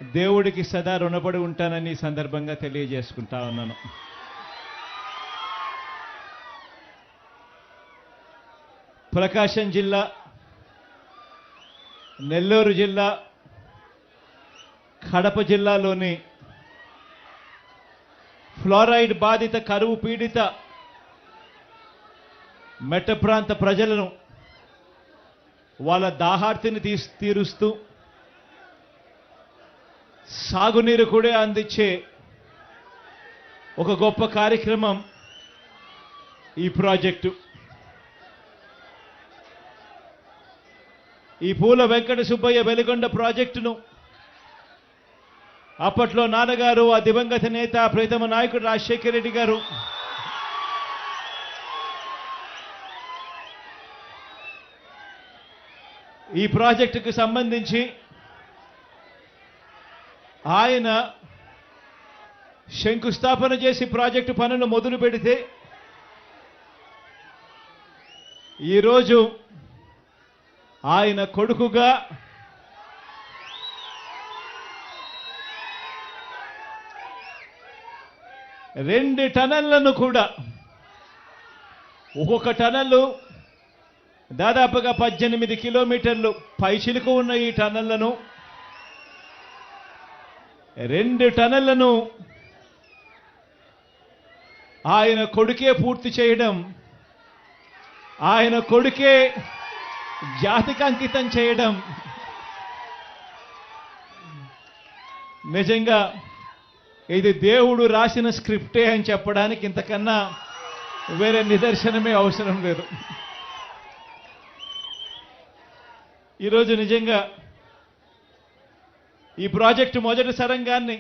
దేవుడికి సదా రుణపడి ఉంటానని సందర్భంగా తెలియజేసుకుంటా ఉన్నాను. ప్రకాశం జిల్లా, నెల్లూరు జిల్లా, కడప జిల్లాలోని ఫ్లోరైడ్ బాధిత కరువు పీడిత మెట్ట ప్రాంత ప్రజలను వాళ్ళ దాహార్తిని తీరుస్తూ సాగునీరు కూడా అందించే ఒక గొప్ప కార్యక్రమం ఈ ప్రాజెక్టు. ఈ పూల వెంకట సుబ్బయ్య వెలిగొండ ప్రాజెక్టును అప్పట్లో నాన్నగారు, ఆ దివంగత నేత ప్రీతమ నాయకుడు రాజశేఖర రెడ్డి గారు ఈ ప్రాజెక్టుకు సంబంధించి ఆయన శంకుస్థాపన చేసి ప్రాజెక్టు పనులు మొదలు పెడితే ఈరోజు ఆయన కొడుకుగా రెండు టనళ్లను కూడా, ఒక్కొక్క టనల్లు దాదాపుగా 18 కిలోమీటర్లు పైచిలుకు ఉన్న ఈ టనళ్లను, 2 టనళ్లను ఆయన కొడుకే పూర్తి చేయడం, ఆయన కొడుకే జాతికి అంకితం చేయడం నిజంగా ఇది దేవుడు రాసిన స్క్రిప్టే అని చెప్పడానికి ఇంతకన్నా వేరే నిదర్శనమే అవసరం లేదు. ఈరోజు నిజంగా ఈ ప్రాజెక్టు మొదటి సరంగాన్ని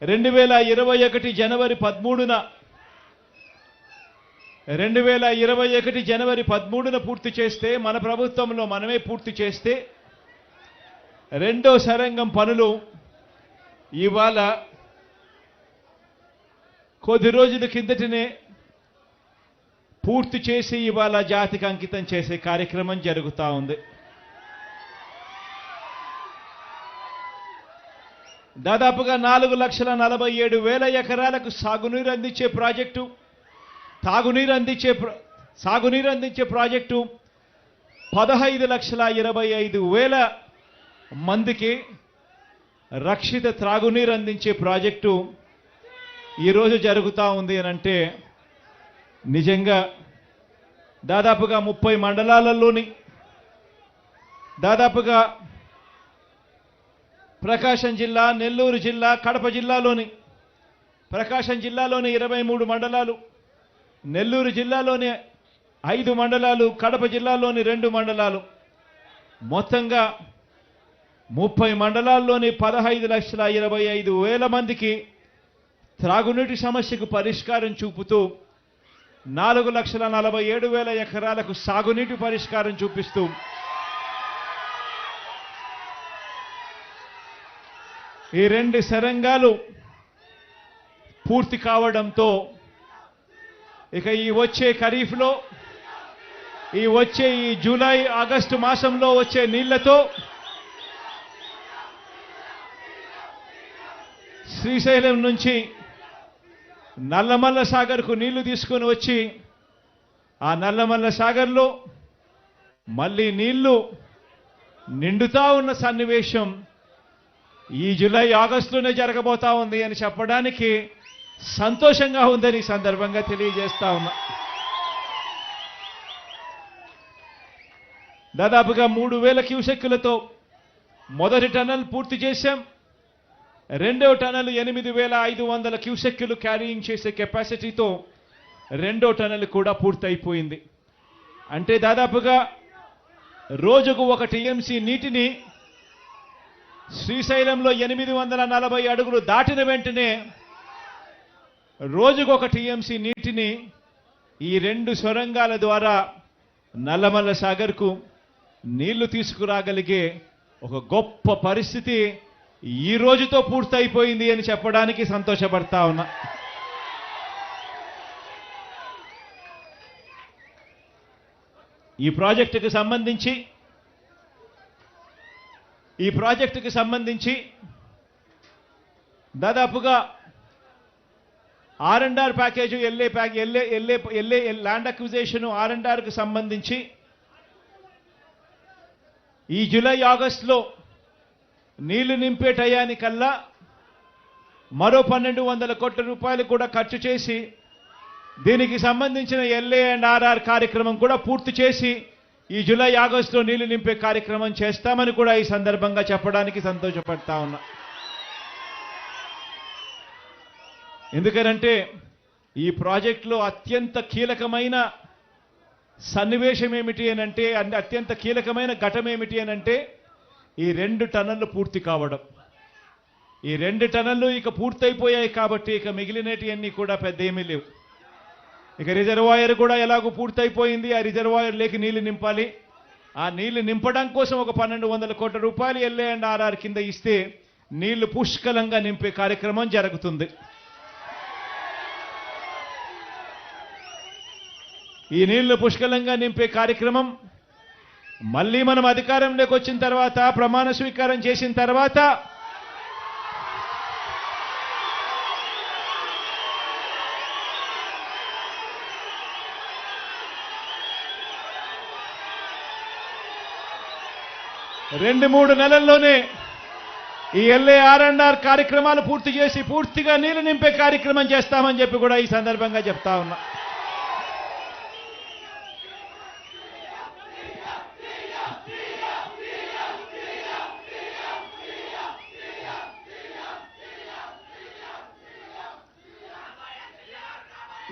2021 జనవరి 13న 2021 జనవరి 13న పూర్తి చేస్తే, మన ప్రభుత్వంలో మనమే పూర్తి చేస్తే, రెండో సరంగం పనులు ఇవాళ కొద్ది రోజుల కిందటనే పూర్తి చేసి ఇవాళ జాతికి అంకితం చేసే కార్యక్రమం జరుగుతూ ఉంది. దాదాపుగా 4,47,000 ఎకరాలకు సాగునీరు అందించే ప్రాజెక్టు, సాగునీరు అందించే ప్రాజెక్టు 15,25,000 మందికి రక్షిత త్రాగునీరు అందించే ప్రాజెక్టు ఈరోజు జరుగుతూ ఉంది అని అంటే నిజంగా దాదాపుగా 30 మండలాలలోని దాదాపుగా ప్రకాశం జిల్లా, నెల్లూరు జిల్లా, కడప జిల్లాలోని ప్రకాశం జిల్లాలోని 23 మండలాలు, నెల్లూరు జిల్లాలోని 5 మండలాలు, కడప జిల్లాలోని 2 మండలాలు, మొత్తంగా 30 మండలాల్లోని 15,25,000 మందికి త్రాగునీటి సమస్యకు పరిష్కారం చూపుతూ 4,47,000 ఎకరాలకు సాగునీటి పరిష్కారం చూపిస్తూ ఈ 2 సరంగాలు పూర్తి కావడంతో ఇక ఈ వచ్చే ఖరీఫ్లో, ఈ జూలై ఆగస్టు మాసంలో వచ్చే నీళ్లతో శ్రీశైలం నుంచి నల్లమల్ల సాగర్కు నీళ్లు తీసుకొని వచ్చి ఆ నల్లమల్ల సాగర్లో మళ్ళీ నీళ్లు నిండుతా ఉన్న సన్నివేశం ఈ జూలై ఆగస్టులోనే జరగబోతా ఉంది అని చెప్పడానికి సంతోషంగా ఉందని సందర్భంగా తెలియజేస్తా ఉన్నా. దాదాపుగా 3,000 క్యూసెక్కులతో మొదటి టనల్ పూర్తి చేశాం. రెండో టనల్ 8,500 క్యూసెక్కులు క్యారీయింగ్ చేసే కెపాసిటీతో రెండో టనల్ కూడా పూర్తయిపోయింది. అంటే దాదాపుగా రోజుకు 1 టీఎంసీ నీటిని శ్రీశైలంలో 840 అడుగులు దాటిన వెంటనే రోజుకు 1 టీఎంసీ నీటిని ఈ 2 సొరంగాల ద్వారా నల్లమల్ల సాగర్కు నీళ్లు తీసుకురాగలిగే ఒక గొప్ప పరిస్థితి ఈ రోజుతో పూర్తయిపోయింది అని చెప్పడానికి సంతోషపడతా ఉన్నా. ఈ ప్రాజెక్టుకు సంబంధించి ఈ ప్రాజెక్టుకి సంబంధించి దాదాపుగా R&R package LA land acquisition R&Rకి సంబంధించి ఈ జూలై ఆగస్టులో నీళ్లు నింపే టయానికల్లా మరో 1200 కోట్ల రూపాయలు కూడా ఖర్చు చేసి దీనికి సంబంధించిన LA అండ్ RR కార్యక్రమం కూడా పూర్తి చేసి ఈ జూలై ఆగస్టులో నీళ్లు నింపే కార్యక్రమం చేస్తామని కూడా ఈ సందర్భంగా చెప్పడానికి సంతోషపడతా ఉన్నా. ఎందుకంటే ఈ ప్రాజెక్టులో అత్యంత కీలకమైన సన్నివేశం ఏమిటి అనంటే అత్యంత కీలకమైన ఘటన ఏమిటి అనంటే ఈ 2 టన్నులు పూర్తి కావడం. ఈ 2 టన్నులు ఇక పూర్తయిపోయాయి కాబట్టి ఇక మిగిలినటివన్నీ కూడా పెద్ద ఏమీ లేవు. ఇక రిజర్వాయర్ కూడా ఎలాగో పూర్తయిపోయింది. ఆ రిజర్వాయర్ లేకి నీళ్లు నింపాలి. ఆ నీళ్లు నింపడం కోసం ఒక 1200 కోట్ల రూపాయలు LA అండ్ RR కింద ఇస్తే నీళ్లు పుష్కలంగా నింపే కార్యక్రమం జరుగుతుంది. ఈ నీళ్లు పుష్కలంగా నింపే కార్యక్రమం మళ్ళీ మనం అధికారంలోకి వచ్చిన తర్వాత ప్రమాణ స్వీకారం చేసిన తర్వాత రెండు మూడు నెలల్లోనే ఈ LA R&R కార్యక్రమాలు పూర్తి చేసి పూర్తిగా నీళ్లు నింపే కార్యక్రమం చేస్తామని చెప్పి కూడా ఈ సందర్భంగా చెప్తా ఉన్నా.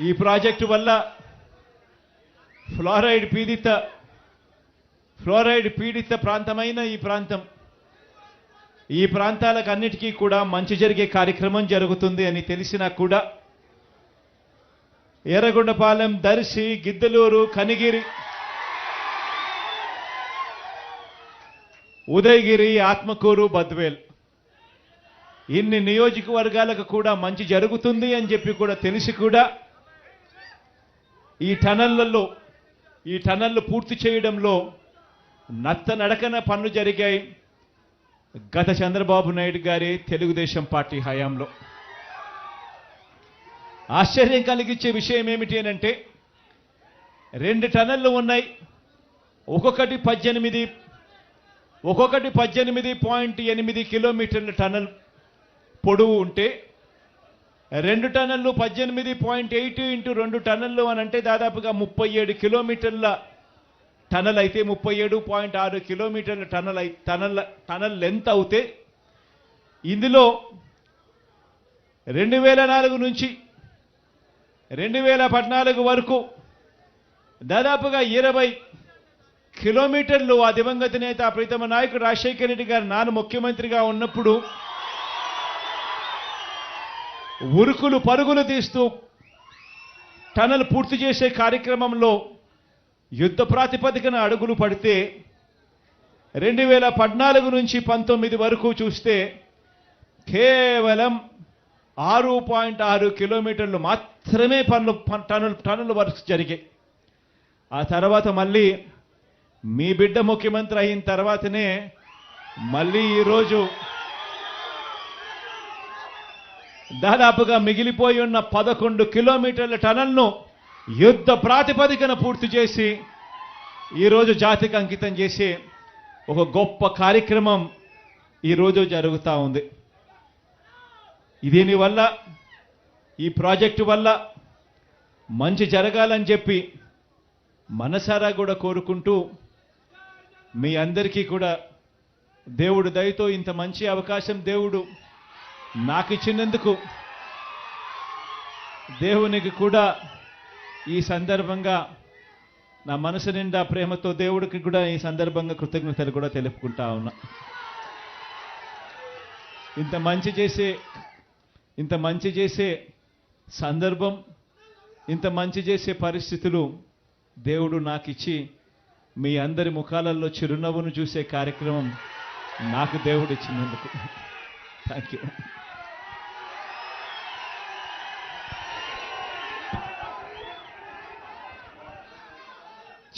ఈ ప్రాజెక్టు వల్ల ఫ్లోరైడ్ పీడిత ప్రాంతమైన ఈ ప్రాంతాలకు అన్నిటికీ కూడా మంచి జరిగే కార్యక్రమం జరుగుతుంది అని తెలిసినా కూడా ఎర్రగొండపాలెం, దర్శి, గిద్దలూరు, కనిగిరి, ఉదయగిరి, ఆత్మకూరు, బద్వేల్ ఇన్ని నియోజకవర్గాలకు కూడా మంచి జరుగుతుంది అని చెప్పి కూడా తెలిసి కూడా ఈ టనళ్లు పూర్తి చేయడంలో నత్తనడకన పనులు జరిగాయి గత చంద్రబాబు నాయుడు గారి తెలుగుదేశం పార్టీ హయాంలో. ఆశ్చర్యం కలిగించే విషయం ఏమిటి అనంటే 2 టనళ్లు ఉన్నాయి. ఒక్కొక్కటి 18.8 కిలోమీటర్ల టనల్ పొడవు ఉంటే 2 టన్నులు 18.8 ఇంటూ 2 టన్నులు అని అంటే దాదాపుగా 37 కిలోమీటర్ల టనల్ అయితే 37.6 కిలోమీటర్ల టనల్ లెంత్ అవుతే ఇందులో 2004 నుంచి 2014 వరకు దాదాపుగా 20 కిలోమీటర్లు ఆ దివంగత నేత ప్రీతమ నాయకుడు రాజశేఖర రెడ్డి గారు నాన్న ముఖ్యమంత్రిగా ఉన్నప్పుడు ఉరుకులు పరుగులు తీస్తూ టనల్ పూర్తి చేసే కార్యక్రమంలో యుద్ధ ప్రాతిపదికన అడుగులు పడితే 2014 నుంచి 19 వరకు చూస్తే కేవలం 6.6 కిలోమీటర్లు మాత్రమే టనల్ వర్క్స్ జరిగాయి. ఆ తర్వాత మళ్ళీ మీ బిడ్డ ముఖ్యమంత్రి అయిన తర్వాతనే మళ్ళీ ఈరోజు దాదాపుగా మిగిలిపోయి ఉన్న 11 కిలోమీటర్ల టనల్ను యుద్ధ ప్రాతిపదికన పూర్తి చేసి ఈరోజు జాతికి అంకితం చేసే ఒక గొప్ప కార్యక్రమం ఈరోజు జరుగుతూ ఉంది. దీనివల్ల ఈ ప్రాజెక్టు వల్ల మంచి జరగాలని చెప్పి మనసారా కూడా కోరుకుంటూ మీ అందరికీ కూడా దేవుడు దయతో ఇంత మంచి అవకాశం దేవుడు నాకు ఇచ్చినందుకు దేవునికి కూడా ఈ సందర్భంగా నా మనసు నిండా ప్రేమతో దేవుడికి కూడా ఈ సందర్భంగా కృతజ్ఞతలు కూడా తెలుపుకుంటా ఉన్నా. ఇంత మంచి చేసే సందర్భం, ఇంత మంచి చేసే పరిస్థితులు దేవుడు నాకు ఇచ్చి మీ అందరి ముఖాలలో చిరునవ్వును చూసే కార్యక్రమం నాకు దేవుడు ఇచ్చినందుకు థ్యాంక్ యూ.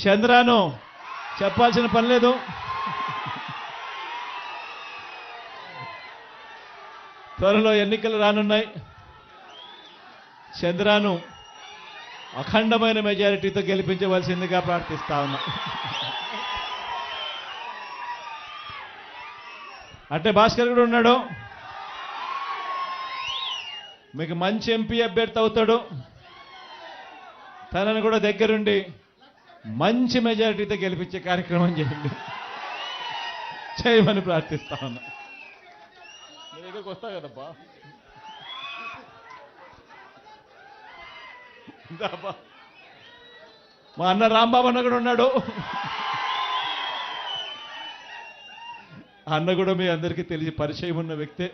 చంద్రాను చెప్పాల్సిన పని లేదు. త్వరలో ఎన్నికలు రానున్నాయి. చంద్రాను అఖండమైన మెజారిటీతో గెలిపించవలసిందిగా ప్రార్థిస్తా ఉన్నా. అంటే భాస్కర్ కూడా ఉన్నాడు, మీకు మంచి ఎంపీ అభ్యర్థి అవుతాడు. తనను కూడా దగ్గరుండి మంచి మెజారిటీతో గెలిపించే కార్యక్రమం చేయండి, చేయమని ప్రార్థిస్తా ఉన్నా. మీ దగ్గరకు వస్తా కదబ్బా, మా అన్న రాంబాబు అన్న కూడా ఉన్నాడు. అన్న కూడా మీ అందరికీ తెలిసి పరిచయం ఉన్న వ్యక్తే.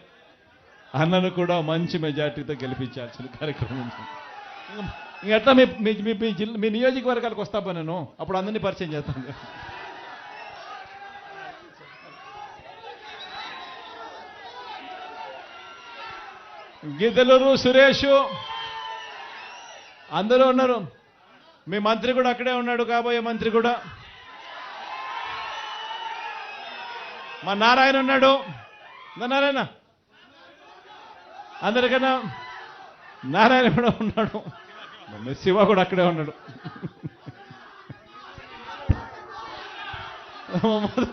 అన్నను కూడా మంచి మెజార్టీతో గెలిపించాల్సిన కార్యక్రమం. ఇంకట్లా మీ నియోజకవర్గాలకు వస్తా నేను, అప్పుడు అందరినీ పరిచయం చేస్తాను. గిద్దలూరు సురేష్ అందరూ ఉన్నారు. మీ మంత్రి కూడా అక్కడే ఉన్నాడు, కాబోయే మంత్రి కూడా. మా నారాయణ ఉన్నాడు, నారాయణ అందరికన్నా నారాయణ కూడా ఉన్నాడు. శివ కూడా అక్కడే ఉన్నాడు,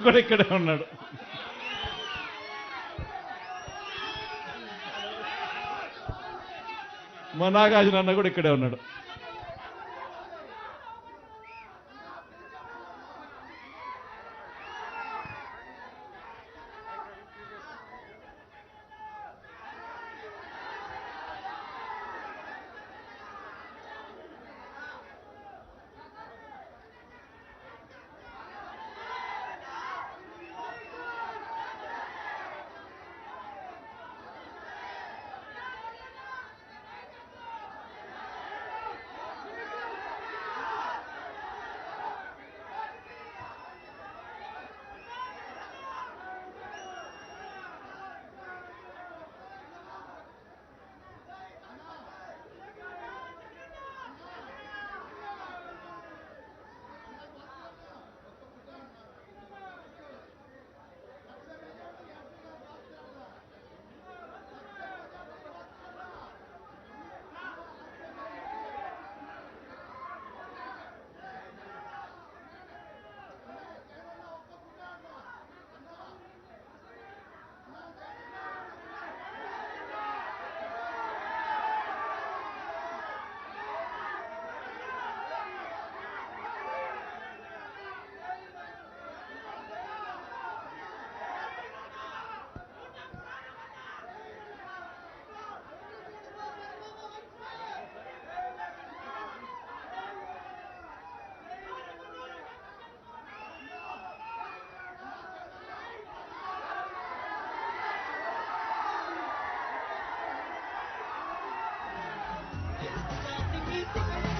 కూడా ఇక్కడే ఉన్నాడు. మా నాగార్జున అన్న కూడా ఇక్కడే ఉన్నాడు. Thank you.